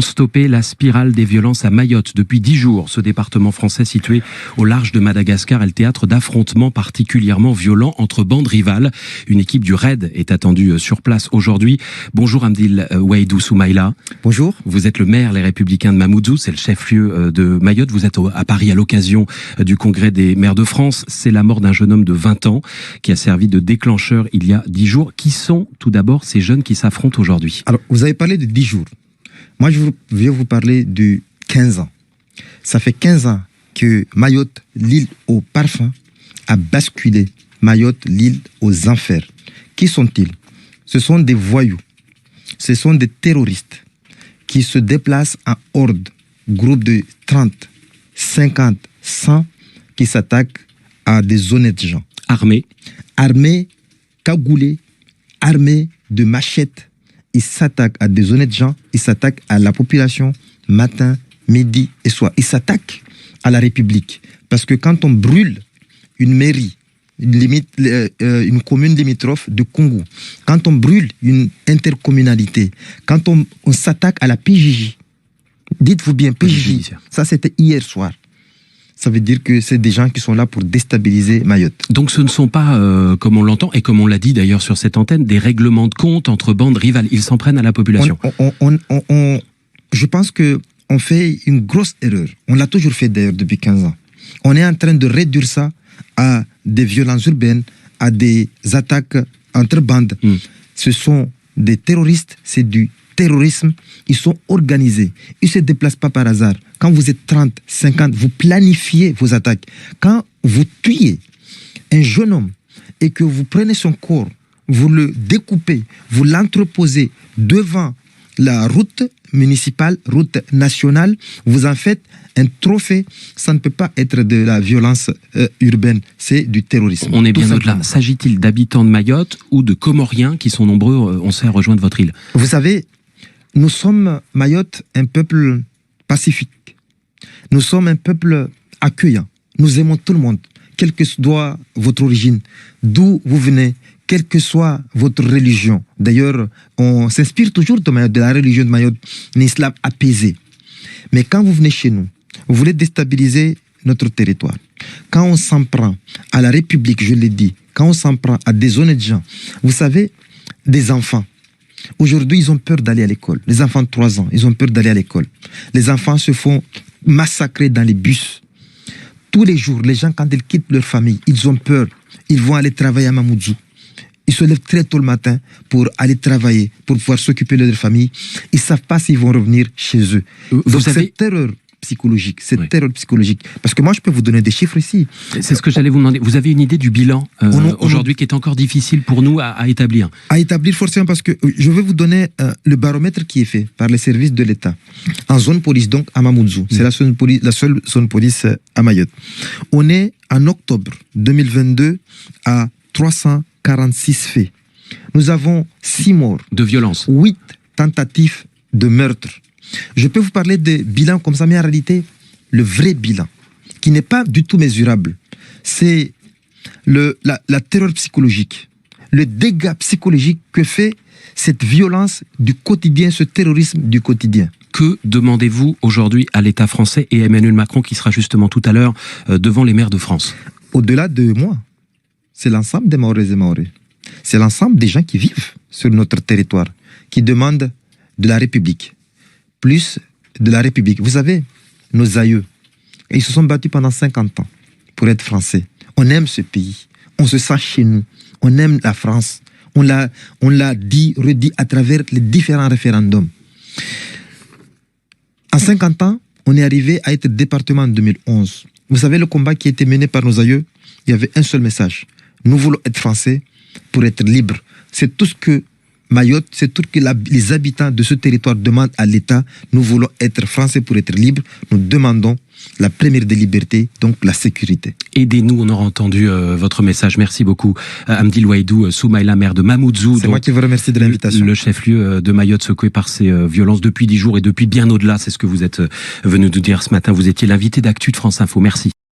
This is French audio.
Stopper la spirale des violences à Mayotte. Depuis 10 jours, ce département français situé au large de Madagascar est le théâtre d'affrontements particulièrement violents entre bandes rivales. Une équipe du RAID est attendue sur place aujourd'hui. Bonjour Hamdil Waïdou Soumaïla. Bonjour. Vous êtes le maire Les Républicains de Mamoudzou, c'est le chef-lieu de Mayotte. Vous êtes à Paris à l'occasion du congrès des maires de France. C'est la mort d'un jeune homme de 20 ans qui a servi de déclencheur il y a 10 jours. Qui sont tout d'abord ces jeunes qui s'affrontent aujourd'hui? Alors, vous avez parlé de 10 jours. Moi, je vais vous parler de 15 ans. Ça fait 15 ans que Mayotte, l'île au parfum, a basculé. Mayotte, l'île aux enfers. Qui sont-ils? Ce sont des voyous. Ce sont des terroristes qui se déplacent en horde, groupe de 30, 50, 100, qui s'attaquent à des honnêtes gens. Armés? Armés, cagoulés, armés de machettes. Ils s'attaquent à des honnêtes gens, ils s'attaquent à la population matin, midi et soir. Ils s'attaquent à la République. Parce que quand on brûle une mairie, une commune limitrophe de Congo, quand on brûle une intercommunalité, quand on s'attaque à la PJJ, dites-vous bien, PJJ, ça c'était hier soir. Ça veut dire que c'est des gens qui sont là pour déstabiliser Mayotte. Donc ce ne sont pas, comme on l'entend, et comme on l'a dit d'ailleurs sur cette antenne, des règlements de compte entre bandes rivales. Ils s'en prennent à la population. Je pense qu'on fait une grosse erreur. On l'a toujours fait d'ailleurs depuis 15 ans. On est en train de réduire ça à des violences urbaines, à des attaques entre bandes. Ce sont des terroristes, c'est du terrorisme. Ils sont organisés. Ils ne se déplacent pas par hasard. Quand vous êtes 30, 50, vous planifiez vos attaques. Quand vous tuez un jeune homme et que vous prenez son corps, vous le découpez, vous l'entreposez devant la route municipale, route nationale, vous en faites un trophée. Ça ne peut pas être de la violence urbaine, c'est du terrorisme. On est bien au-delà. S'agit-il d'habitants de Mayotte ou de Comoriens qui sont nombreux, on sait, à rejoindre votre île? Vous savez, nous sommes, Mayotte, un peuple pacifique. Nous sommes un peuple accueillant. Nous aimons tout le monde, quelle que soit votre origine, d'où vous venez, quelle que soit votre religion. D'ailleurs, on s'inspire toujours de Mayotte, de la religion de Mayotte, un islam apaisé. Mais quand vous venez chez nous, vous voulez déstabiliser notre territoire. Quand on s'en prend à la République, je l'ai dit, quand on s'en prend à des honnêtes gens, vous savez, des enfants. Aujourd'hui, ils ont peur d'aller à l'école. Les enfants de 3 ans, ils ont peur d'aller à l'école. Les enfants se font massacrer dans les bus. Tous les jours, les gens, quand ils quittent leur famille, ils ont peur. Ils vont aller travailler à Mamoudzou. Ils se lèvent très tôt le matin pour aller travailler, pour pouvoir s'occuper de leur famille. Ils ne savent pas s'ils vont revenir chez eux. Donc cette terreur psychologique, Parce que moi, je peux vous donner des chiffres ici. C'est ce que j'allais vous demander. Vous avez une idée du bilan aujourd'hui qui est encore difficile pour nous à établir? À établir forcément, parce que je vais vous donner le baromètre qui est fait par les services de l'État. En zone police, donc à Mamoudzou. C'est la seule zone police à Mayotte. On est en octobre 2022 à 346 faits. Nous avons 6 morts. De violence. 8 tentatives de meurtre. Je peux vous parler des bilans comme ça, mais en réalité, le vrai bilan, qui n'est pas du tout mesurable, c'est la terreur psychologique, le dégât psychologique que fait cette violence du quotidien, ce terrorisme du quotidien. Que demandez-vous aujourd'hui à l'État français et à Emmanuel Macron, qui sera justement tout à l'heure devant les maires de France? Au-delà de moi, c'est l'ensemble des Mahorais et Mahorais. C'est l'ensemble des gens qui vivent sur notre territoire, qui demandent de la République. Plus de la République. Vous savez, nos aïeux, ils se sont battus pendant 50 ans pour être français. On aime ce pays. On se sent chez nous. On aime la France. On l'a dit, redit à travers les différents référendums. En 50 ans, on est arrivé à être département en 2011. Vous savez, le combat qui a été mené par nos aïeux, il y avait un seul message. Nous voulons être français pour être libres. C'est tout ce que Mayotte, c'est tout ce que les habitants de ce territoire demandent à l'État. Nous voulons être français pour être libres. Nous demandons la première des libertés, donc la sécurité. Aidez-nous, on aura entendu votre message. Merci beaucoup. Hamdil Waïdou Soumaïla, maire de Mamoudzou. C'est moi qui vous remercie de l'invitation. Le chef-lieu de Mayotte secoué par ces violences depuis 10 jours et depuis bien au-delà. C'est ce que vous êtes venu nous dire ce matin. Vous étiez l'invité d'Actu de France Info. Merci.